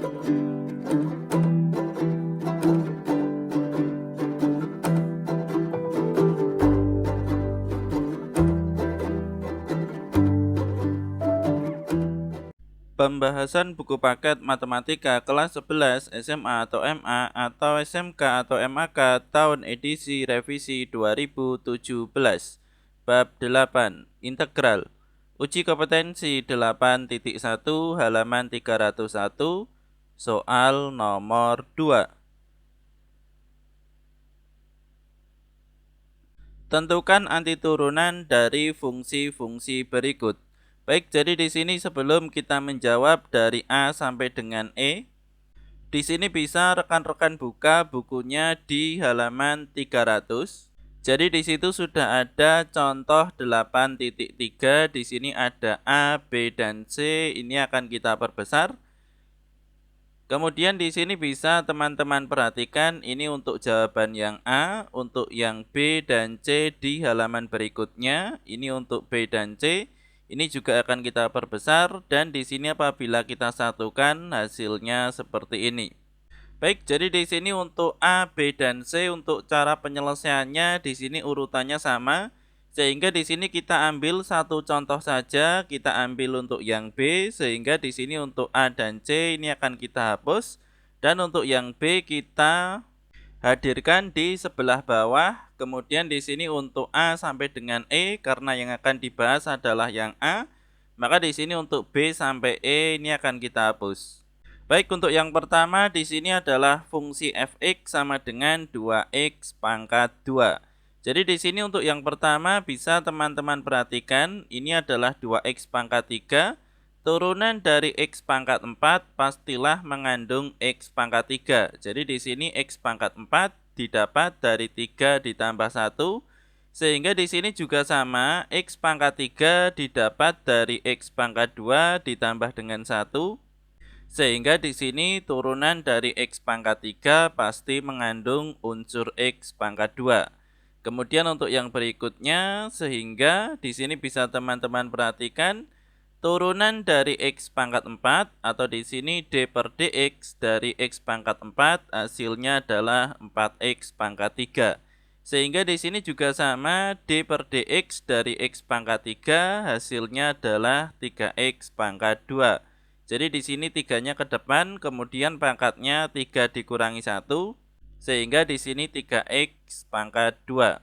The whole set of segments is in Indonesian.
Pembahasan buku paket Matematika kelas 11 SMA atau MA atau SMK atau MAK tahun edisi revisi 2017. Bab 8. Integral. Uji kompetensi 8.1 halaman 301. Soal nomor 2. Tentukan antiturunan dari fungsi-fungsi berikut. Baik, jadi di sini sebelum kita menjawab dari A sampai dengan E, di sini bisa rekan-rekan buka bukunya di halaman 300. Jadi di situ sudah ada contoh 8.3. Di sini ada A, B, dan C. Ini akan kita perbesar. Kemudian di sini bisa teman-teman perhatikan ini untuk jawaban yang A, untuk yang B dan C di halaman berikutnya. Ini untuk B dan C. Ini juga akan kita perbesar dan di sini apabila kita satukan hasilnya seperti ini. Baik, jadi di sini untuk A, B dan C untuk cara penyelesaiannya di sini urutannya sama. Sehingga di sini kita ambil satu contoh saja, kita ambil untuk yang B, sehingga di sini untuk A dan C ini akan kita hapus dan untuk yang B kita hadirkan di sebelah bawah. Kemudian di sini untuk A sampai dengan E karena yang akan dibahas adalah yang A, maka di sini untuk B sampai E ini akan kita hapus. Baik, untuk yang pertama di sini adalah fungsi fx sama dengan 2x pangkat 2. Jadi di sini untuk yang pertama bisa teman-teman perhatikan ini adalah 2x pangkat 3. Turunan dari x pangkat 4 pastilah mengandung x pangkat 3. Jadi di sini x pangkat 4 didapat dari 3 ditambah 1. Sehingga di sini juga sama, x pangkat 3 didapat dari x pangkat 2 ditambah dengan 1. Sehingga di sini turunan dari x pangkat 3 pasti mengandung unsur x pangkat 2. Kemudian untuk yang berikutnya, sehingga di sini bisa teman-teman perhatikan turunan dari x pangkat 4 atau di sini d per dx dari x pangkat 4 hasilnya adalah 4x pangkat 3. Sehingga di sini juga sama, d per dx dari x pangkat 3 hasilnya adalah 3x pangkat 2. Jadi di sini 3-nya ke depan, kemudian pangkatnya 3 dikurangi 1, sehingga di sini 3x pangkat 2.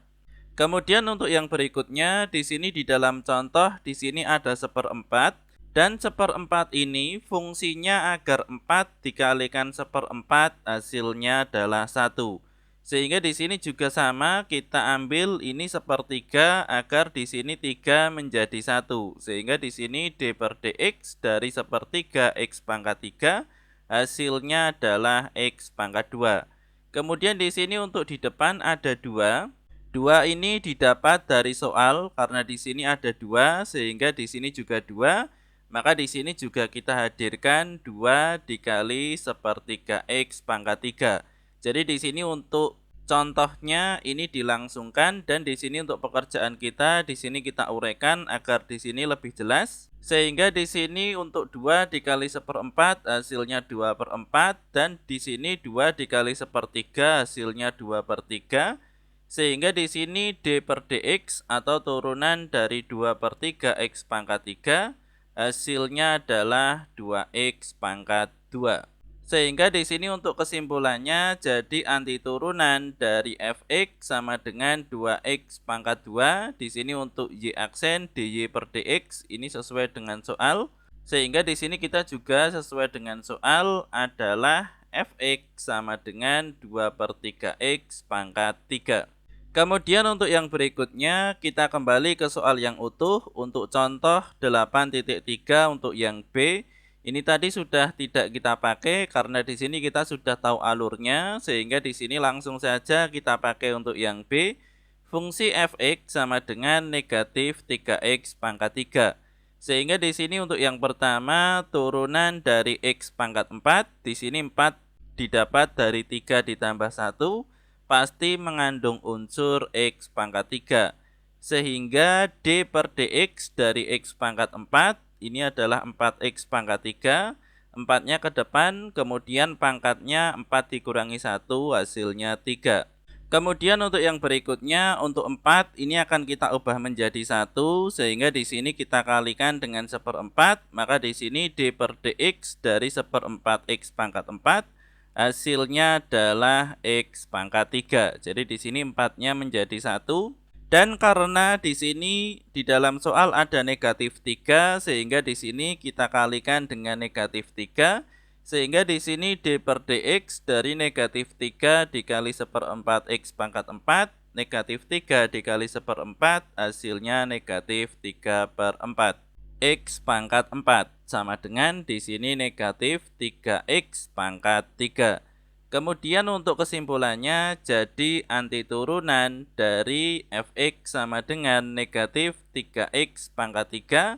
Kemudian untuk yang berikutnya, di sini di dalam contoh, di sini ada 1/4. Dan 1/4 ini fungsinya agar 4 dikalikan 1/4 hasilnya adalah 1. Sehingga di sini juga sama, kita ambil ini 1/3 agar di sini 3 menjadi 1. Sehingga di sini d per dx dari 1/3 x pangkat 3 hasilnya adalah x pangkat 2. Kemudian di sini untuk di depan ada 2. 2 ini didapat dari soal karena di sini ada 2 sehingga di sini juga 2. Maka di sini juga kita hadirkan 2 dikali 1/3 x pangkat 3. Jadi di sini untuk contohnya ini dilangsungkan dan di sini untuk pekerjaan kita di sini kita uraikan agar di sini lebih jelas. Sehingga di sini untuk 2 dikali 1/4 hasilnya 2/4 dan di sini 2 dikali 1/3 hasilnya 2/3. Sehingga di sini d per dx atau turunan dari 2/3 x pangkat 3 hasilnya adalah 2x pangkat 2. Sehingga di sini untuk kesimpulannya jadi antiturunan dari fx sama dengan 2x pangkat 2. Di sini untuk y aksen dy per dx ini sesuai dengan soal. Sehingga di sini kita juga sesuai dengan soal adalah fx sama dengan 2/3x pangkat 3. Kemudian untuk yang berikutnya kita kembali ke soal yang utuh untuk contoh 8.3 untuk yang B. Ini tadi sudah tidak kita pakai karena di sini kita sudah tahu alurnya sehingga di sini langsung saja kita pakai untuk yang B. Fungsi fx sama dengan negatif 3x pangkat 3. Sehingga di sini untuk yang pertama turunan dari x pangkat 4, di sini 4 didapat dari 3 ditambah 1 pasti mengandung unsur x pangkat 3. Sehingga d per dx dari x pangkat 4 ini adalah 4x pangkat 3. 4-nya ke depan, kemudian pangkatnya 4 dikurangi 1, hasilnya 3. Kemudian untuk yang berikutnya, untuk 4 ini akan kita ubah menjadi 1, sehingga di sini kita kalikan dengan 1/4, maka di sini D per DX dari 1/4 X pangkat 4, hasilnya adalah X pangkat 3. Jadi di sini 4-nya menjadi 1. Dan karena di sini di dalam soal ada negatif 3, sehingga di sini kita kalikan dengan negatif 3, sehingga di sini D per DX dari negatif 3 dikali 1/4 X pangkat 4, negatif 3 dikali 1/4, hasilnya negatif 3/4. X pangkat 4 sama dengan di sini negatif 3X pangkat 3. Kemudian untuk kesimpulannya, jadi antiturunan dari fx sama dengan negatif 3x pangkat 3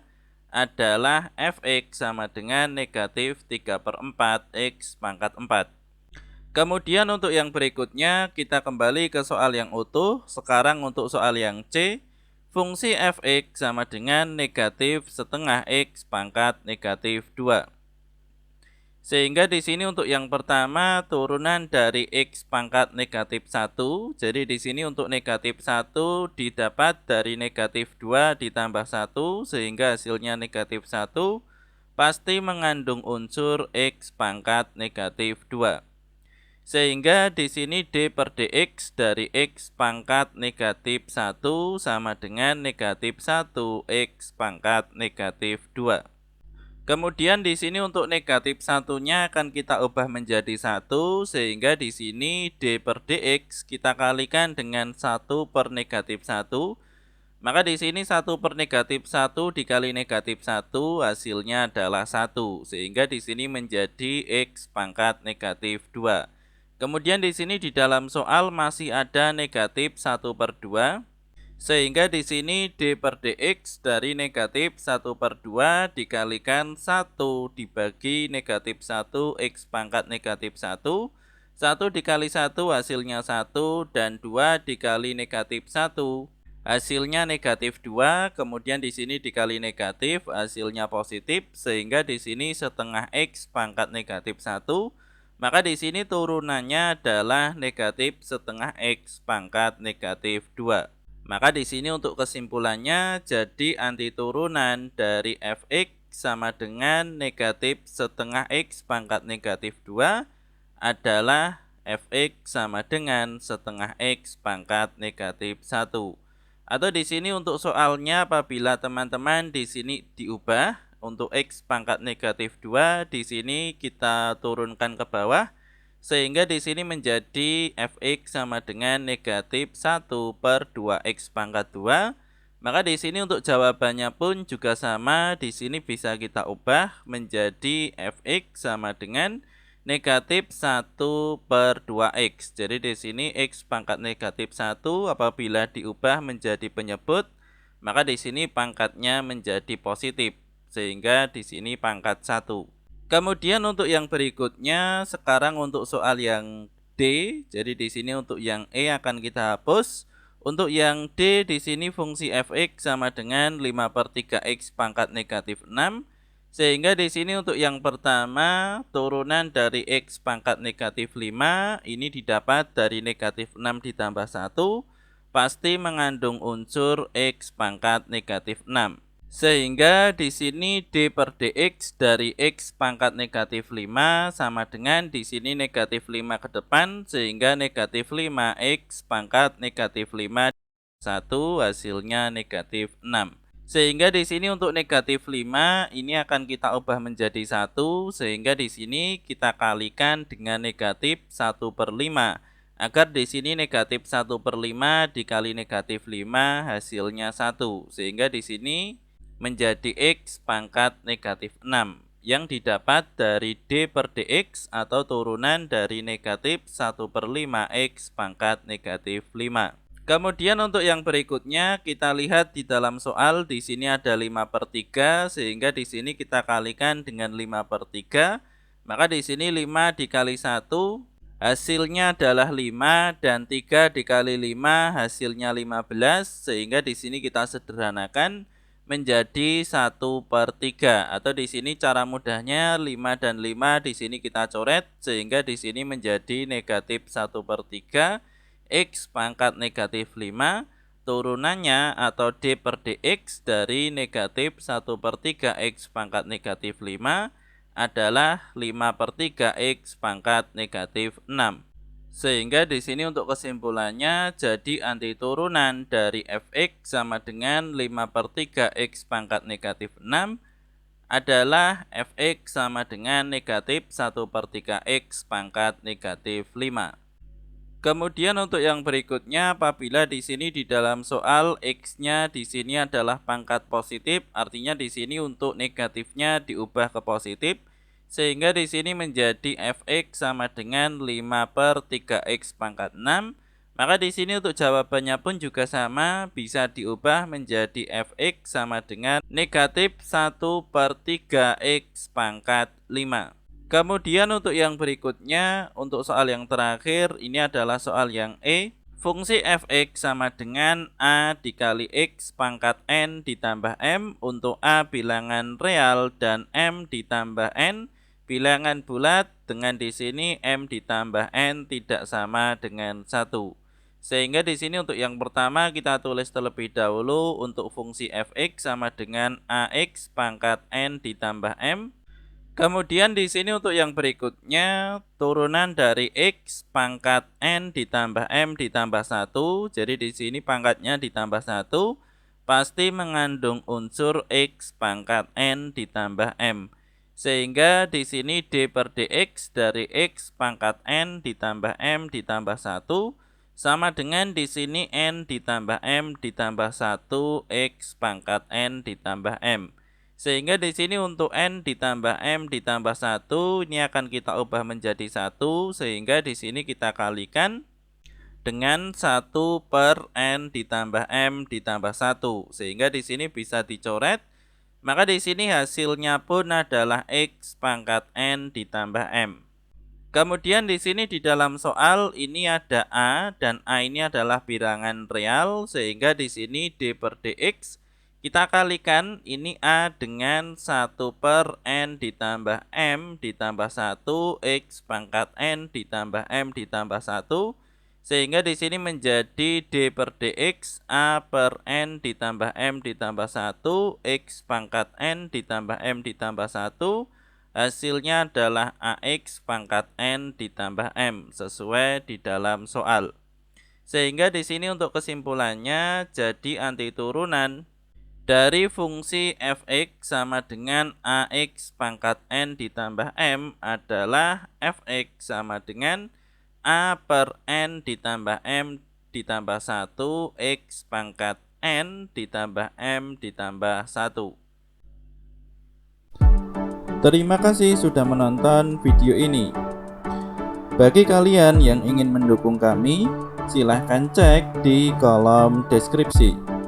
adalah fx sama dengan negatif 3/4 x pangkat 4. Kemudian untuk yang berikutnya, kita kembali ke soal yang utuh. Sekarang untuk soal yang C, fungsi fx sama dengan negatif setengah x pangkat negatif 2. Sehingga di sini untuk yang pertama turunan dari X pangkat negatif 1. Jadi di sini untuk negatif 1 didapat dari negatif 2 ditambah 1, sehingga hasilnya negatif 1 pasti mengandung unsur X pangkat negatif 2. Sehingga di sini D per DX dari X pangkat negatif 1 sama dengan negatif 1 X pangkat negatif 2. Kemudian di sini untuk negatif satunya akan kita ubah menjadi 1, sehingga di sini D per DX kita kalikan dengan 1 per negatif 1. Maka di sini 1 per negatif 1 dikali negatif 1 hasilnya adalah 1, sehingga di sini menjadi X pangkat negatif 2. Kemudian di sini di dalam soal masih ada negatif 1/2. Sehingga di sini D per DX dari negatif 1/2 dikalikan 1 dibagi negatif 1 X pangkat negatif 1. 1 dikali 1 hasilnya 1, dan 2 dikali negatif 1 hasilnya negatif 2. Kemudian di sini dikali negatif hasilnya positif, sehingga di sini setengah X pangkat negatif 1. Maka di sini turunannya adalah negatif setengah X pangkat negatif 2. Maka di sini untuk kesimpulannya, jadi antiturunan dari fx sama dengan negatif setengah X pangkat negatif 2 adalah fx sama dengan setengah X pangkat negatif 1. Atau di sini untuk soalnya, apabila teman-teman di sini diubah untuk X pangkat negatif 2, di sini kita turunkan ke bawah, sehingga di sini menjadi fx sama dengan negatif 1/2x pangkat 2. Maka di sini untuk jawabannya pun juga sama, di sini bisa kita ubah menjadi fx sama dengan negatif 1/2x. Jadi di sini x pangkat negatif 1 apabila diubah menjadi penyebut, maka di sini pangkatnya menjadi positif, sehingga di sini pangkat 1. Kemudian untuk yang berikutnya, sekarang untuk soal yang D, jadi di sini untuk yang E akan kita hapus. Untuk yang D di sini fungsi fx sama dengan 5/3x pangkat negatif 6. Sehingga di sini untuk yang pertama, turunan dari x pangkat negatif 5 ini didapat dari negatif 6 ditambah 1, pasti mengandung unsur x pangkat negatif 6. Sehingga di sini D per DX dari X pangkat negatif 5 sama dengan di sini negatif 5 ke depan, sehingga negatif 5X pangkat negatif 5 1, hasilnya negatif 6. Sehingga di sini untuk negatif 5 ini akan kita ubah menjadi 1, sehingga di sini kita kalikan dengan negatif 1/5. Agar di sini negatif 1/5 dikali negatif 5 hasilnya 1, sehingga di sini menjadi X pangkat negatif 6 yang didapat dari D per DX atau turunan dari negatif 1/5X pangkat negatif 5. Kemudian untuk yang berikutnya, kita lihat di dalam soal di sini ada 5/3, sehingga di sini kita kalikan dengan 5/3. Maka di sini 5 dikali 1 hasilnya adalah 5, dan 3 dikali 5 hasilnya 15, sehingga di sini kita sederhanakan menjadi 1/3, atau di sini cara mudahnya 5 dan 5 di sini kita coret sehingga di sini menjadi negatif 1/3 X pangkat negatif 5 turunannya atau D per dx dari negatif 1/3 X pangkat negatif 5 adalah 5/3 X pangkat negatif 6. Sehingga di sini untuk kesimpulannya jadi antiturunan dari fx sama dengan 5/3 X pangkat negatif 6 adalah fx sama dengan negatif 1/3 X pangkat negatif 5. Kemudian untuk yang berikutnya, apabila di sini di dalam soal x-nya di sini adalah pangkat positif, artinya di sini untuk negatifnya diubah ke positif, sehingga di sini menjadi fx sama dengan 5/3 X pangkat 6. Maka di sini untuk jawabannya pun juga sama, bisa diubah menjadi fx sama dengan negatif 1/3 X pangkat 5. Kemudian untuk yang berikutnya, untuk soal yang terakhir, ini adalah soal yang E. Fungsi fx sama dengan A dikali X pangkat N ditambah M untuk A bilangan real dan M ditambah N bilangan bulat, dengan di sini M ditambah N tidak sama dengan 1. Sehingga di sini untuk yang pertama kita tulis terlebih dahulu untuk fungsi fx sama dengan AX pangkat N ditambah M. Kemudian di sini untuk yang berikutnya, turunan dari X pangkat N ditambah M ditambah 1. Jadi di sini pangkatnya ditambah 1 pasti mengandung unsur X pangkat N ditambah M. Sehingga di sini D per dx dari X pangkat N ditambah M ditambah 1 sama dengan di sini N ditambah M ditambah 1 X pangkat N ditambah M. Sehingga di sini untuk N ditambah M ditambah 1 ini akan kita ubah menjadi 1, sehingga di sini kita kalikan dengan 1 per N ditambah M ditambah 1. Sehingga di sini bisa dicoret. Maka di sini hasilnya pun adalah X pangkat N ditambah M. Kemudian di sini di dalam soal ini ada A dan A ini adalah bilangan real, sehingga di sini D per dx kita kalikan ini A dengan 1 per N ditambah M ditambah 1 X pangkat N ditambah M ditambah 1. Sehingga di sini menjadi D per dx A per N ditambah M ditambah 1 X pangkat N ditambah M ditambah 1. Hasilnya adalah AX pangkat N ditambah M sesuai di dalam soal. Sehingga di sini untuk kesimpulannya jadi antiturunan dari fungsi fx sama dengan AX pangkat N ditambah M adalah fx sama dengan A per N ditambah M ditambah 1 X pangkat N ditambah M ditambah 1. Terima kasih sudah menonton video ini. Bagi kalian yang ingin mendukung kami, silahkan cek di kolom deskripsi.